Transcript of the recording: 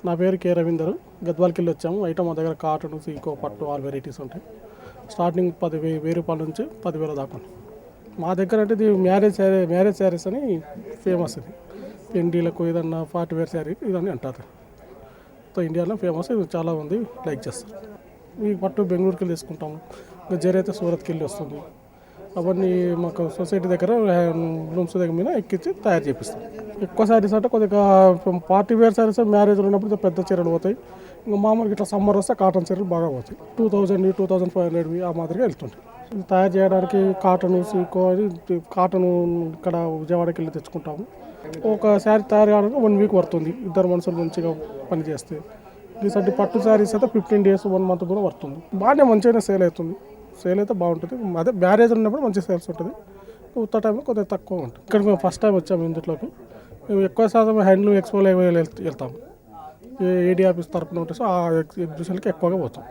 నా పేరు కే రవీందర్. గద్వాలకి వెళ్ళి వచ్చాము. ఐటమ్ మా దగ్గర కాటన్, సీకో, పట్టు ఆల్ వెరైటీస్ ఉంటాయి. స్టార్టింగ్ 10,000 రూపాయల నుంచి 10,000 దాకా ఉంది. మా దగ్గర అంటే ఇది మ్యారేజ్ శారీస్ అని ఫేమస్. ఇది పెండిలకు ఏదన్నా పార్టీ వేర్ శారీ ఇదని అంటారు. సో ఇండియాలో ఫేమస్, ఇది చాలా ఉంది, లైక్ చేస్తారు. ఈ పట్టు బెంగళూరుకి వెళ్ళి తీసుకుంటాము. ఇంకా జరీ అయితే సూరత్కి వెళ్ళి వస్తుంది. అవన్నీ మాకు సొసైటీ దగ్గర రూమ్స్ దగ్గర మీద ఎక్కించి తయారు చేపిస్తాం. ఎక్కువ శారీస్ అంటే కొద్దిగా పార్టీ వేర్ శారీస్, మ్యారేజ్లు ఉన్నప్పుడు పెద్ద చీరలు పోతాయి. ఇంకా మామూలుగా ఇట్లా సమ్మర్ వస్తే కాటన్ చీరలు బాగా పోతాయి. 2,000, 2,500 ఆ మాదిరిగా వెళ్తుంటాయి. తయారు చేయడానికి కాటన్, సీకో అని కాటన్ ఇక్కడ విజయవాడకి వెళ్ళి తెచ్చుకుంటాము. ఒక శారీ తయారు కావడానికి 1 వీక్ పడుతుంది. ఇద్దరు మనుషులు మంచిగా పని చేస్తే. రీసెంట్ పట్టు శారీస్ అయితే 15 days, 1 month కూడా పడుతుంది. బాగానే మంచిగానే సేల్ అవుతుంది. సేల్ అయితే బాగుంటుంది. అదే మ్యారేజ్ ఉన్నప్పుడు మంచి సేల్స్ ఉంటుంది. ఉత్త టైంలో కొద్దిగా తక్కువ ఉంటుంది. ఇక్కడ మేము ఫస్ట్ టైం వచ్చాము ఇందులోకి. మేము ఎక్కువ శాతం హ్యాండ్లూమ్ ఎక్స్పోలో వెళ్తాము. ఏడీ ఆఫీస్ తరపున ఉంటుంది. సో ఆ ఎగ్జిబిషన్కి ఎక్కువగా పోతాం.